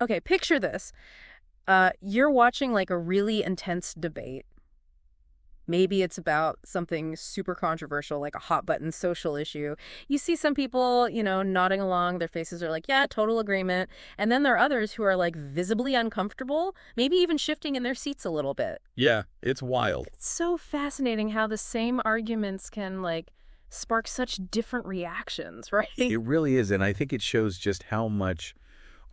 Okay, picture this. You're watching like a really intense debate. Maybe it's about something super controversial, like a hot button social issue. You see some people, nodding along. Their faces are like, yeah, total agreement. And then there are others who are like visibly uncomfortable, maybe even shifting in their seats a little bit. Yeah, it's wild. It's so fascinating how the same arguments can like spark such different reactions, right? It really is, and I think it shows just how much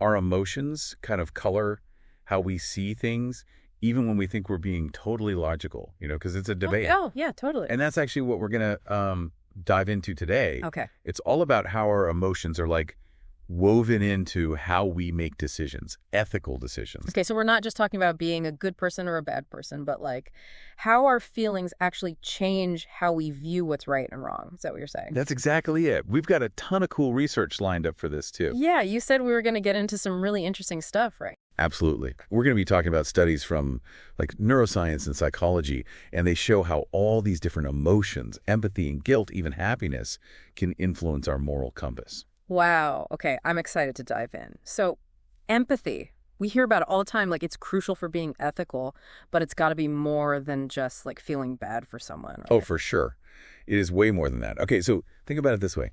our emotions kind of color how we see things, even when we think we're being totally logical, because it's a debate. Oh, yeah, totally. And that's actually what we're going to dive into today. Okay. It's all about how our emotions are like woven into how we make decisions, ethical decisions. Okay, so we're not just talking about being a good person or a bad person, but like how our feelings actually change how we view what's right and wrong. Is that what you're saying? That's exactly it. We've got a ton of cool research lined up for this, too. Yeah, you said we were going to get into some really interesting stuff, right? Absolutely. We're going to be talking about studies from like neuroscience and psychology, and they show how all these different emotions, empathy and guilt, even happiness, can influence our moral compass. Wow. Okay, I'm excited to dive in. So, empathy. We hear about it all the time, like it's crucial for being ethical, but it's got to be more than just like feeling bad for someone. Right? Oh, for sure. It is way more than that. Okay, so think about it this way.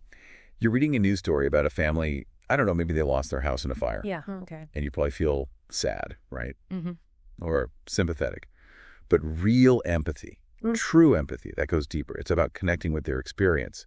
You're reading a news story about a family, I don't know, maybe they lost their house in a fire. Yeah, okay. And you probably feel sad, right? Mm-hmm. Or sympathetic. But real empathy, true empathy, that goes deeper. It's about connecting with their experience.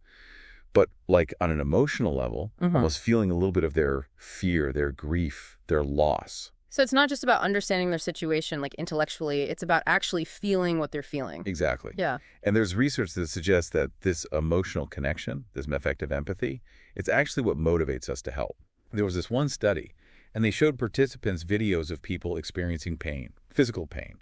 But like on an emotional level, almost feeling a little bit of their fear, their grief, their loss. So it's not just about understanding their situation, like intellectually. It's about actually feeling what they're feeling. Exactly. Yeah. And there's research that suggests that this emotional connection, this affective empathy, it's actually what motivates us to help. There was this one study, and they showed participants videos of people experiencing pain, physical pain.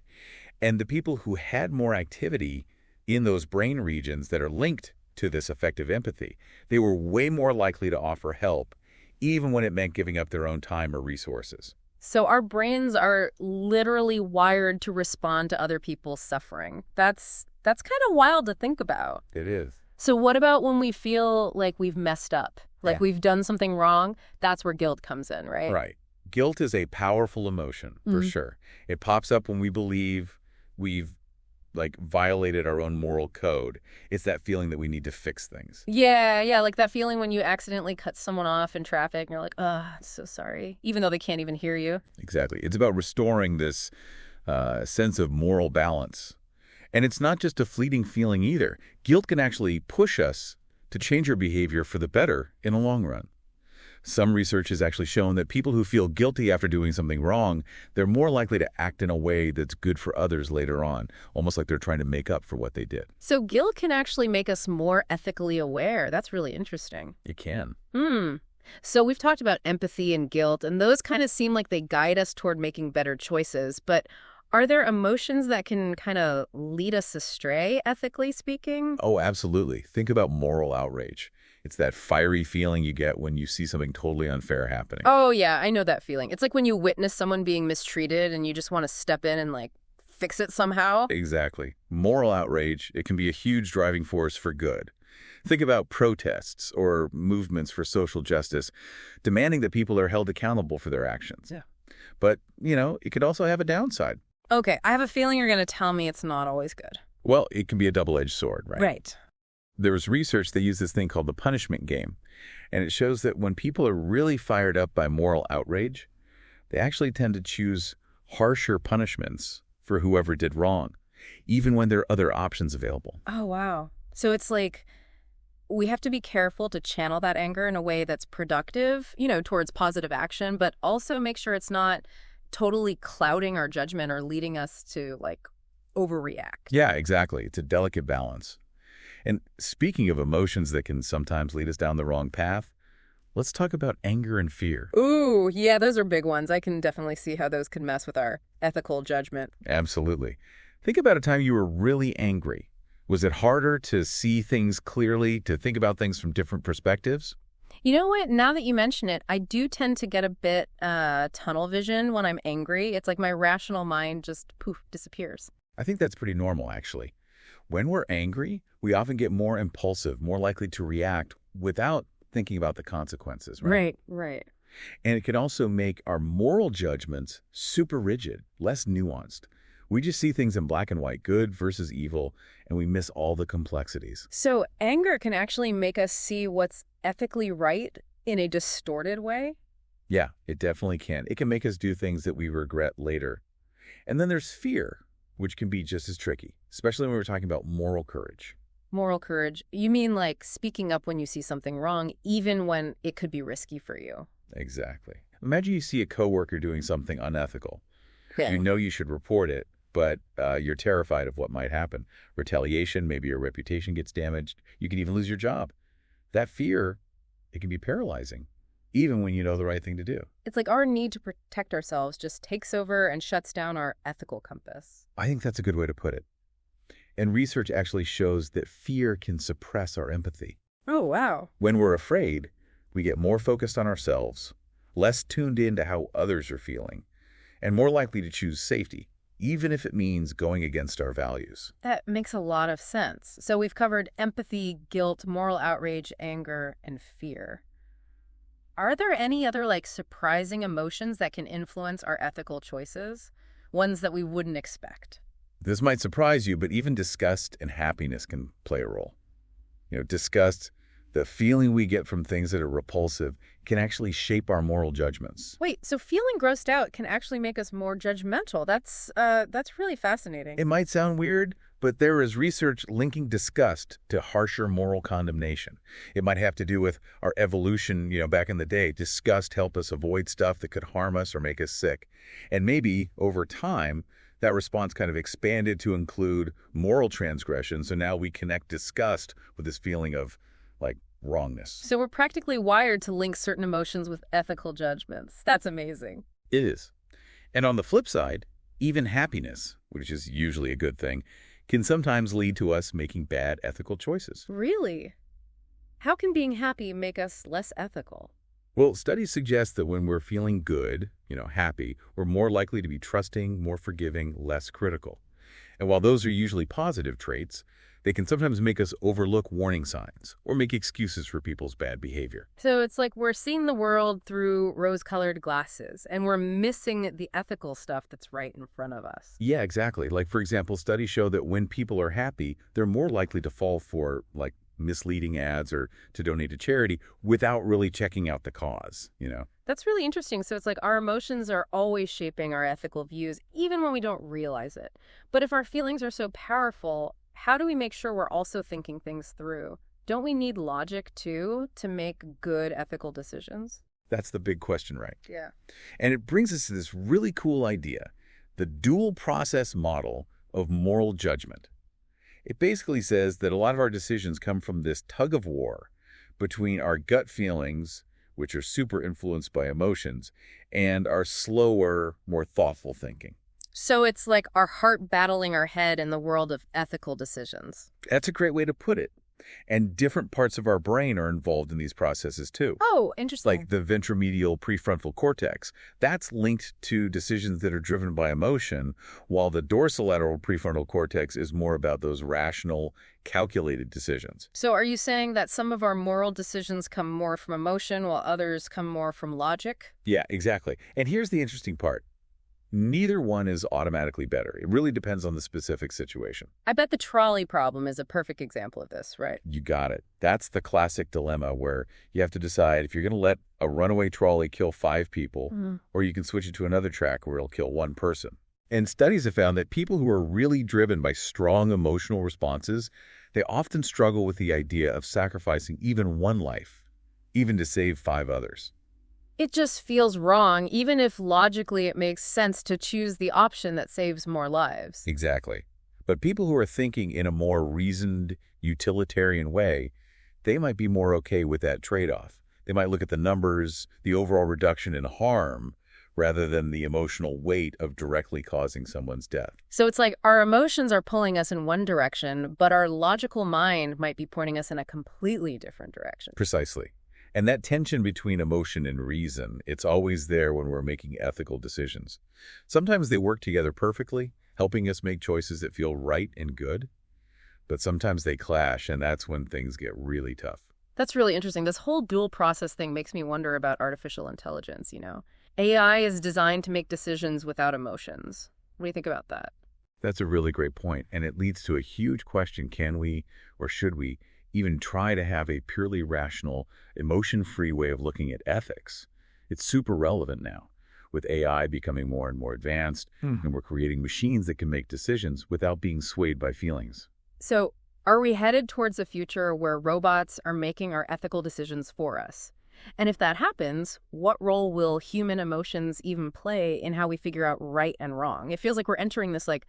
And the people who had more activity in those brain regions that are linked to this effective empathy, they were way more likely to offer help, even when it meant giving up their own time or resources. So our brains are literally wired to respond to other people's suffering. That's kind of wild to think about. It is. So what about when we feel like we've messed up, like we've done something wrong? That's where guilt comes in, right? Right. Guilt is a powerful emotion, for sure. It pops up when we believe we've violated our own moral code. It's that feeling that we need to fix things. Yeah, like that feeling when you accidentally cut someone off in traffic and you're like, oh, I'm so sorry, even though they can't even hear you. Exactly. It's about restoring this sense of moral balance. And it's not just a fleeting feeling either. Guilt can actually push us to change our behavior for the better in the long run. Some research has actually shown that people who feel guilty after doing something wrong, they're more likely to act in a way that's good for others later on, almost like they're trying to make up for what they did. So guilt can actually make us more ethically aware. That's really interesting. It can. So we've talked about empathy and guilt, and those kind of seem like they guide us toward making better choices. But are there emotions that can kind of lead us astray, ethically speaking? Oh, absolutely. Think about moral outrage. It's that fiery feeling you get when you see something totally unfair happening. Oh, yeah, I know that feeling. It's like when you witness someone being mistreated and you just want to step in and, fix it somehow. Exactly. Moral outrage, it can be a huge driving force for good. Think about protests or movements for social justice, demanding that people are held accountable for their actions. Yeah. But, it could also have a downside. Okay, I have a feeling you're going to tell me it's not always good. Well, it can be a double-edged sword, right? Right. There was research that used this thing called the punishment game, and it shows that when people are really fired up by moral outrage, they actually tend to choose harsher punishments for whoever did wrong, even when there are other options available. Oh, wow. So it's like we have to be careful to channel that anger in a way that's productive, towards positive action, but also make sure it's not totally clouding our judgment or leading us to, overreact. Yeah, exactly. It's a delicate balance. And speaking of emotions that can sometimes lead us down the wrong path, let's talk about anger and fear. Ooh, yeah, those are big ones. I can definitely see how those can mess with our ethical judgment. Absolutely. Think about a time you were really angry. Was it harder to see things clearly, to think about things from different perspectives? You know what? Now that you mention it, I do tend to get a bit tunnel vision when I'm angry. It's like my rational mind just, poof, disappears. I think that's pretty normal, actually. When we're angry, we often get more impulsive, more likely to react without thinking about the consequences, right? Right. And it can also make our moral judgments super rigid, less nuanced. We just see things in black and white, good versus evil, and we miss all the complexities. So anger can actually make us see what's ethically right in a distorted way? Yeah, it definitely can. It can make us do things that we regret later. And then there's fear, which can be just as tricky, especially when we're talking about moral courage. Moral courage. You mean like speaking up when you see something wrong, even when it could be risky for you? Exactly. Imagine you see a coworker doing something unethical. Yeah. You know you should report it, but you're terrified of what might happen. Retaliation, maybe your reputation gets damaged. You can even lose your job. That fear, it can be paralyzing, even when you know the right thing to do. It's like our need to protect ourselves just takes over and shuts down our ethical compass. I think that's a good way to put it. And research actually shows that fear can suppress our empathy. Oh, wow. When we're afraid, we get more focused on ourselves, less tuned into how others are feeling, and more likely to choose safety, even if it means going against our values. That makes a lot of sense. So we've covered empathy, guilt, moral outrage, anger, and fear. Are there any other, surprising emotions that can influence our ethical choices? Ones that we wouldn't expect? This might surprise you, but even disgust and happiness can play a role. Disgust, the feeling we get from things that are repulsive, can actually shape our moral judgments. Wait, so feeling grossed out can actually make us more judgmental. That's really fascinating. It might sound weird, but there is research linking disgust to harsher moral condemnation. It might have to do with our evolution, back in the day. Disgust helped us avoid stuff that could harm us or make us sick. And maybe, over time, that response kind of expanded to include moral transgression, so now we connect disgust with this feeling of, wrongness. So we're practically wired to link certain emotions with ethical judgments. That's amazing. It is. And on the flip side, even happiness, which is usually a good thing, can sometimes lead to us making bad ethical choices. Really? How can being happy make us less ethical? Well, studies suggest that when we're feeling good, happy, we're more likely to be trusting, more forgiving, less critical. And while those are usually positive traits, they can sometimes make us overlook warning signs or make excuses for people's bad behavior. So it's like we're seeing the world through rose-colored glasses, and we're missing the ethical stuff that's right in front of us. Yeah, exactly. For example, studies show that when people are happy, they're more likely to fall for, misleading ads or to donate to charity without really checking out the cause. That's really interesting. So it's like our emotions are always shaping our ethical views, even when we don't realize it. But if our feelings are so powerful, how do we make sure we're also thinking things through? Don't we need logic, too, to make good ethical decisions? That's the big question, right? Yeah. And it brings us to this really cool idea, the dual process model of moral judgment. It basically says that a lot of our decisions come from this tug of war between our gut feelings, which are super influenced by emotions, and our slower, more thoughtful thinking. So it's like our heart battling our head in the world of ethical decisions. That's a great way to put it. And different parts of our brain are involved in these processes too. Oh, interesting. Like the ventromedial prefrontal cortex. That's linked to decisions that are driven by emotion, while the dorsolateral prefrontal cortex is more about those rational, calculated decisions. So are you saying that some of our moral decisions come more from emotion while others come more from logic? Yeah, exactly. And here's the interesting part. Neither one is automatically better. It really depends on the specific situation. I bet the trolley problem is a perfect example of this, right? You got it. That's the classic dilemma where you have to decide if you're going to let a runaway trolley kill 5 people, or you can switch it to another track where it'll kill 1 person. And studies have found that people who are really driven by strong emotional responses, they often struggle with the idea of sacrificing even 1 life, even to save 5 others. It just feels wrong, even if logically it makes sense to choose the option that saves more lives. Exactly. But people who are thinking in a more reasoned, utilitarian way, they might be more okay with that trade-off. They might look at the numbers, the overall reduction in harm, rather than the emotional weight of directly causing someone's death. So it's like our emotions are pulling us in one direction, but our logical mind might be pointing us in a completely different direction. Precisely. And that tension between emotion and reason, it's always there when we're making ethical decisions. Sometimes they work together perfectly, helping us make choices that feel right and good. But sometimes they clash, and that's when things get really tough. That's really interesting. This whole dual process thing makes me wonder about artificial intelligence, you know? AI is designed to make decisions without emotions. What do you think about that? That's a really great point, and it leads to a huge question. Can we, or should we, even try to have a purely rational, emotion-free way of looking at ethics? It's super relevant now, with AI becoming more and more advanced, and we're creating machines that can make decisions without being swayed by feelings. So, are we headed towards a future where robots are making our ethical decisions for us? And if that happens, what role will human emotions even play in how we figure out right and wrong? It feels like we're entering this like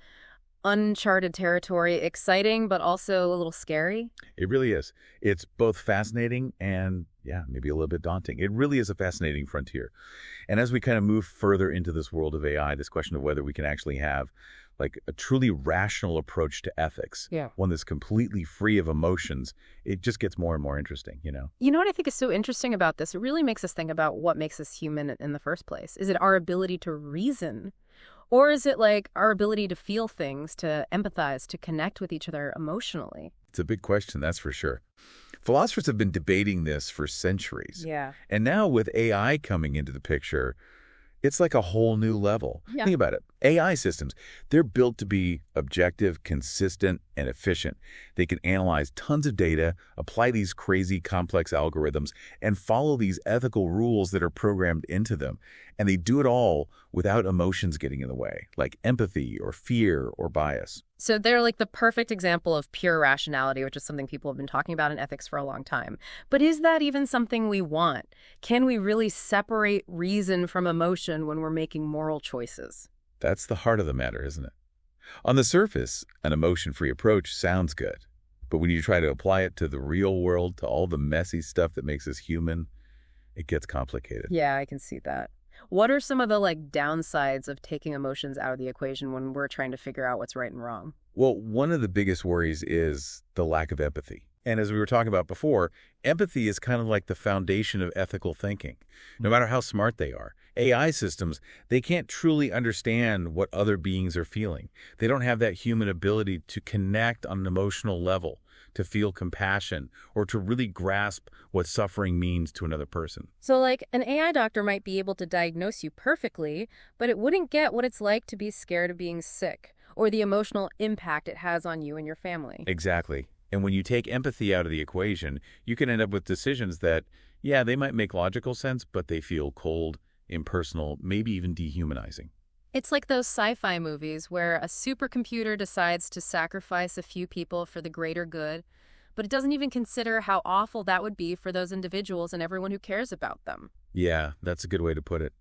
uncharted territory, exciting but also a little scary. It really is. It's both fascinating and, yeah, maybe a little bit daunting. It really is a fascinating frontier. And as we kind of move further into this world of AI, this question of whether we can actually have like a truly rational approach to ethics, Yeah. one that's completely free of emotions, it just gets more and more interesting, you know? You know what I think is so interesting about this? It really makes us think about what makes us human in the first place. Is it our ability to reason? Or is it like our ability to feel things, to empathize, to connect with each other emotionally? It's a big question, that's for sure. Philosophers have been debating this for centuries. Yeah. And now with AI coming into the picture, it's like a whole new level. Yeah. Think about it. AI systems, they're built to be objective, consistent, and efficient. They can analyze tons of data, apply these crazy complex algorithms, and follow these ethical rules that are programmed into them. And they do it all without emotions getting in the way, like empathy or fear or bias. So they're like the perfect example of pure rationality, which is something people have been talking about in ethics for a long time. But is that even something we want? Can we really separate reason from emotion when we're making moral choices? That's the heart of the matter, isn't it? On the surface, an emotion-free approach sounds good. But when you try to apply it to the real world, to all the messy stuff that makes us human, it gets complicated. Yeah, I can see that. What are some of the like downsides of taking emotions out of the equation when we're trying to figure out what's right and wrong? Well, one of the biggest worries is the lack of empathy. And as we were talking about before, empathy is kind of like the foundation of ethical thinking. No matter how smart they are, AI systems, they can't truly understand what other beings are feeling. They don't have that human ability to connect on an emotional level, to feel compassion, or to really grasp what suffering means to another person. So like an AI doctor might be able to diagnose you perfectly, but it wouldn't get what it's like to be scared of being sick or the emotional impact it has on you and your family. Exactly. And when you take empathy out of the equation, you can end up with decisions that, yeah, they might make logical sense, but they feel cold, impersonal, maybe even dehumanizing. It's like those sci-fi movies where a supercomputer decides to sacrifice a few people for the greater good, but it doesn't even consider how awful that would be for those individuals and everyone who cares about them. Yeah, that's a good way to put it.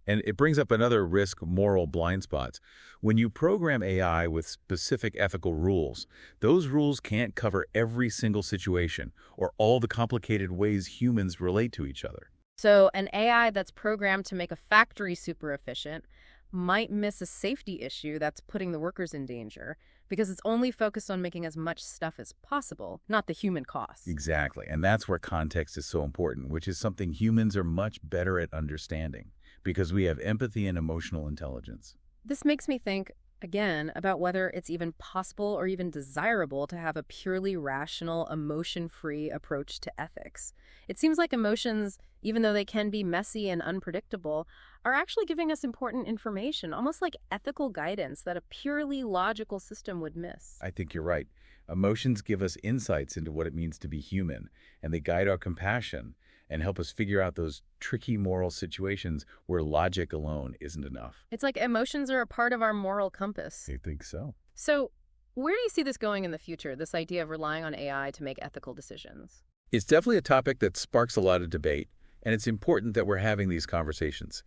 And it brings up another risk, moral blind spots. When you program AI with specific ethical rules, those rules can't cover every single situation or all the complicated ways humans relate to each other. So an AI that's programmed to make a factory super efficient might miss a safety issue that's putting the workers in danger because it's only focused on making as much stuff as possible, not the human cost. Exactly. And that's where context is so important, which is something humans are much better at understanding because we have empathy and emotional intelligence. This makes me think, again, about whether it's even possible or even desirable to have a purely rational, emotion-free approach to ethics. It seems like emotions, even though they can be messy and unpredictable, are actually giving us important information, almost like ethical guidance that a purely logical system would miss. I think you're right. Emotions give us insights into what it means to be human, and they guide our compassion and help us figure out those tricky moral situations where logic alone isn't enough. It's like emotions are a part of our moral compass. I think so. So, where do you see this going in the future, this idea of relying on AI to make ethical decisions? It's definitely a topic that sparks a lot of debate, and it's important that we're having these conversations.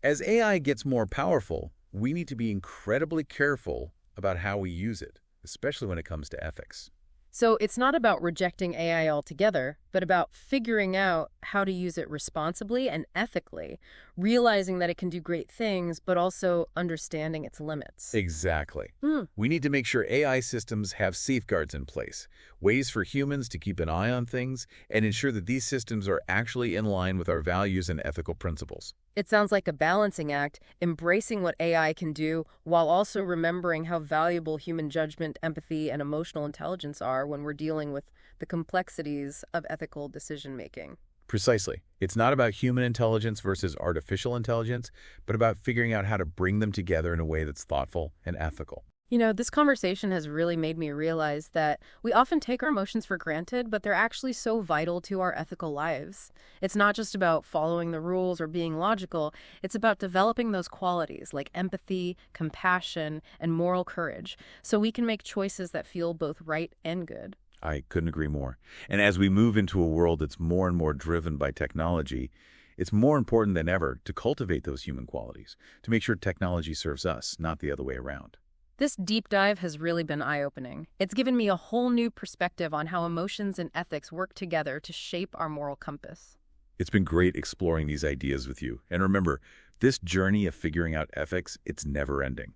As AI gets more powerful, we need to be incredibly careful about how we use it, especially when it comes to ethics. So it's not about rejecting AI altogether, but about figuring out how to use it responsibly and ethically, realizing that it can do great things, but also understanding its limits. Exactly. Hmm. We need to make sure AI systems have safeguards in place, ways for humans to keep an eye on things, and ensure that these systems are actually in line with our values and ethical principles. It sounds like a balancing act, embracing what AI can do while also remembering how valuable human judgment, empathy, and emotional intelligence are when we're dealing with the complexities of ethical decision-making. Precisely. It's not about human intelligence versus artificial intelligence, but about figuring out how to bring them together in a way that's thoughtful and ethical. This conversation has really made me realize that we often take our emotions for granted, but they're actually so vital to our ethical lives. It's not just about following the rules or being logical, it's about developing those qualities like empathy, compassion, and moral courage, so we can make choices that feel both right and good. I couldn't agree more. And as we move into a world that's more and more driven by technology, it's more important than ever to cultivate those human qualities, to make sure technology serves us, not the other way around. This deep dive has really been eye-opening. It's given me a whole new perspective on how emotions and ethics work together to shape our moral compass. It's been great exploring these ideas with you. And remember, this journey of figuring out ethics, it's never ending.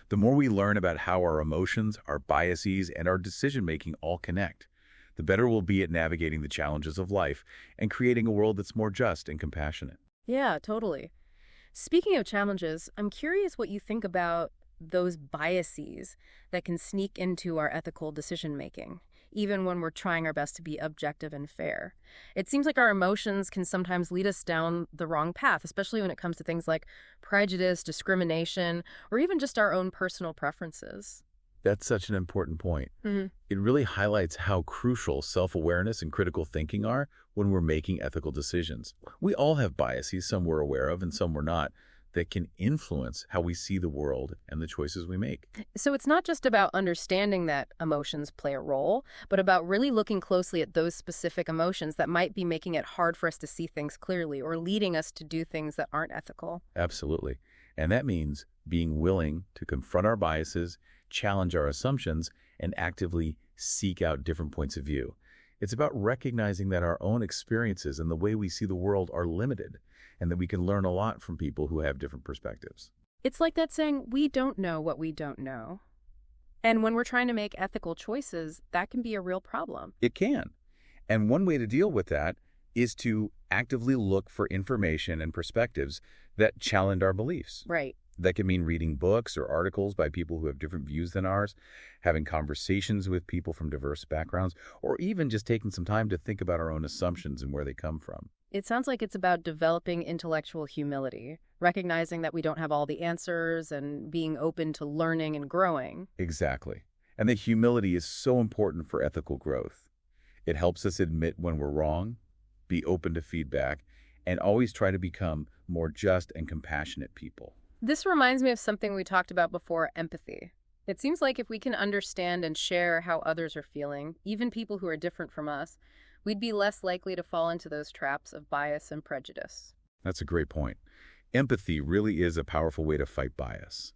The more we learn about how our emotions, our biases, and our decision-making all connect, the better we'll be at navigating the challenges of life and creating a world that's more just and compassionate. Yeah, totally. Speaking of challenges, I'm curious what you think about those biases that can sneak into our ethical decision-making, even when we're trying our best to be objective and fair. It seems like our emotions can sometimes lead us down the wrong path, especially when it comes to things like prejudice, discrimination, or even just our own personal preferences. That's such an important point. It really highlights how crucial self-awareness and critical thinking are when we're making ethical decisions. We all have biases, some we're aware of and some we're not, that can influence how we see the world and the choices we make. So it's not just about understanding that emotions play a role, but about really looking closely at those specific emotions that might be making it hard for us to see things clearly or leading us to do things that aren't ethical. Absolutely. And that means being willing to confront our biases, challenge our assumptions, and actively seek out different points of view. It's about recognizing that our own experiences and the way we see the world are limited, and that we can learn a lot from people who have different perspectives. It's like that saying, we don't know what we don't know. And when we're trying to make ethical choices, that can be a real problem. It can. And one way to deal with that is to actively look for information and perspectives that challenge our beliefs. Right. That can mean reading books or articles by people who have different views than ours, having conversations with people from diverse backgrounds, or even just taking some time to think about our own assumptions and where they come from. It sounds like it's about developing intellectual humility, recognizing that we don't have all the answers and being open to learning and growing. Exactly. And the humility is so important for ethical growth. It helps us admit when we're wrong, be open to feedback, and always try to become more just and compassionate people. This reminds me of something we talked about before, empathy. It seems like if we can understand and share how others are feeling, even people who are different from us, we'd be less likely to fall into those traps of bias and prejudice. That's a great point. Empathy really is a powerful way to fight bias.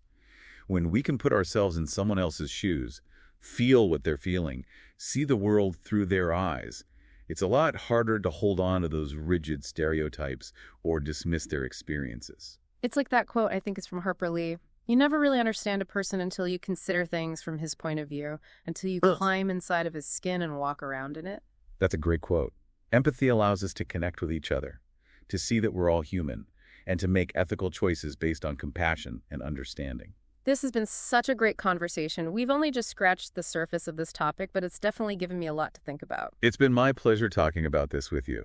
When we can put ourselves in someone else's shoes, feel what they're feeling, see the world through their eyes, it's a lot harder to hold on to those rigid stereotypes or dismiss their experiences. It's like that quote, I think is from Harper Lee. You never really understand a person until you consider things from his point of view, until you climb inside of his skin and walk around in it. That's a great quote. Empathy allows us to connect with each other, to see that we're all human, and to make ethical choices based on compassion and understanding. This has been such a great conversation. We've only just scratched the surface of this topic, but it's definitely given me a lot to think about. It's been my pleasure talking about this with you.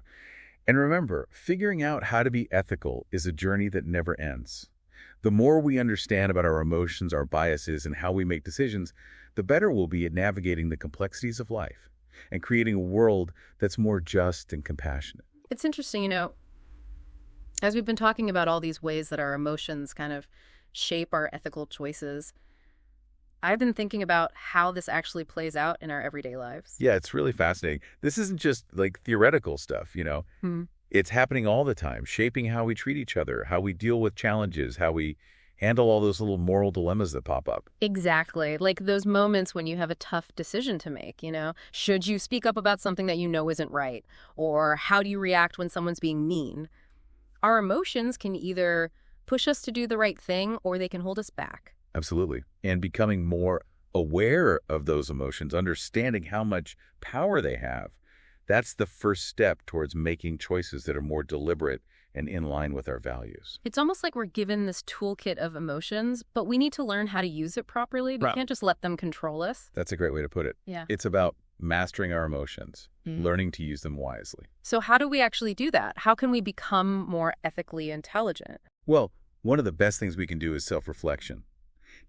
And remember, figuring out how to be ethical is a journey that never ends. The more we understand about our emotions, our biases, and how we make decisions, the better we'll be at navigating the complexities of life and creating a world that's more just and compassionate. It's interesting, as we've been talking about all these ways that our emotions kind of shape our ethical choices, I've been thinking about how this actually plays out in our everyday lives. Yeah, it's really fascinating. This isn't just like theoretical stuff, It's happening all the time, shaping how we treat each other, how we deal with challenges, how we handle all those little moral dilemmas that pop up. Exactly. Like those moments when you have a tough decision to make, Should you speak up about something that you know isn't right? Or how do you react when someone's being mean? Our emotions can either push us to do the right thing or they can hold us back. Absolutely. And becoming more aware of those emotions, understanding how much power they have, that's the first step towards making choices that are more deliberate and in line with our values. It's almost like we're given this toolkit of emotions, but we need to learn how to use it properly. We Right. can't just let them control us. That's a great way to put it. Yeah. It's about mastering our emotions, learning to use them wisely. So how do we actually do that? How can we become more ethically intelligent? Well, one of the best things we can do is self-reflection.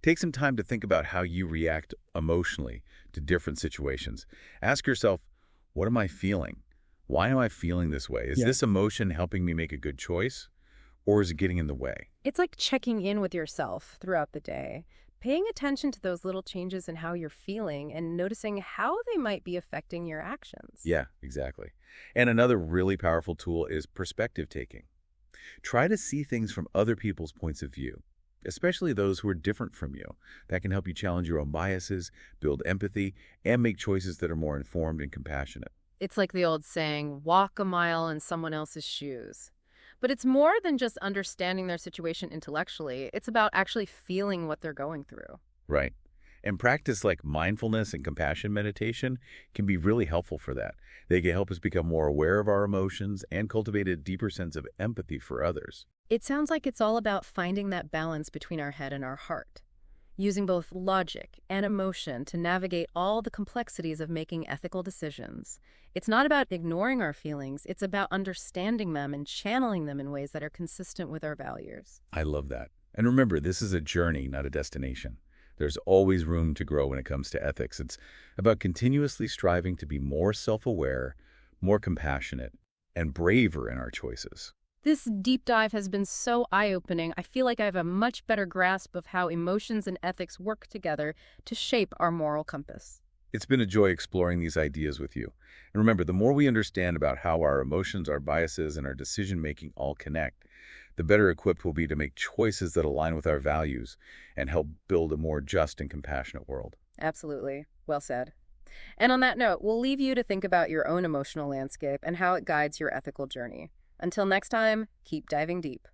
Take some time to think about how you react emotionally to different situations. Ask yourself, what am I feeling? Why am I feeling this way? Is this emotion helping me make a good choice, or is it getting in the way? It's like checking in with yourself throughout the day, paying attention to those little changes in how you're feeling and noticing how they might be affecting your actions. Yeah, exactly. And another really powerful tool is perspective taking. Try to see things from other people's points of view, especially those who are different from you. That can help you challenge your own biases, build empathy, and make choices that are more informed and compassionate. It's like the old saying, walk a mile in someone else's shoes. But it's more than just understanding their situation intellectually. It's about actually feeling what they're going through. Right. And practice like mindfulness and compassion meditation can be really helpful for that. They can help us become more aware of our emotions and cultivate a deeper sense of empathy for others. It sounds like it's all about finding that balance between our head and our heart, using both logic and emotion to navigate all the complexities of making ethical decisions. It's not about ignoring our feelings, it's about understanding them and channeling them in ways that are consistent with our values. I love that. And remember, this is a journey, not a destination. There's always room to grow when it comes to ethics. It's about continuously striving to be more self-aware, more compassionate, and braver in our choices. This deep dive has been so eye-opening. I feel like I have a much better grasp of how emotions and ethics work together to shape our moral compass. It's been a joy exploring these ideas with you. And remember, the more we understand about how our emotions, our biases, and our decision-making all connect, the better equipped we'll be to make choices that align with our values and help build a more just and compassionate world. Absolutely. Well said. And on that note, we'll leave you to think about your own emotional landscape and how it guides your ethical journey. Until next time, keep diving deep.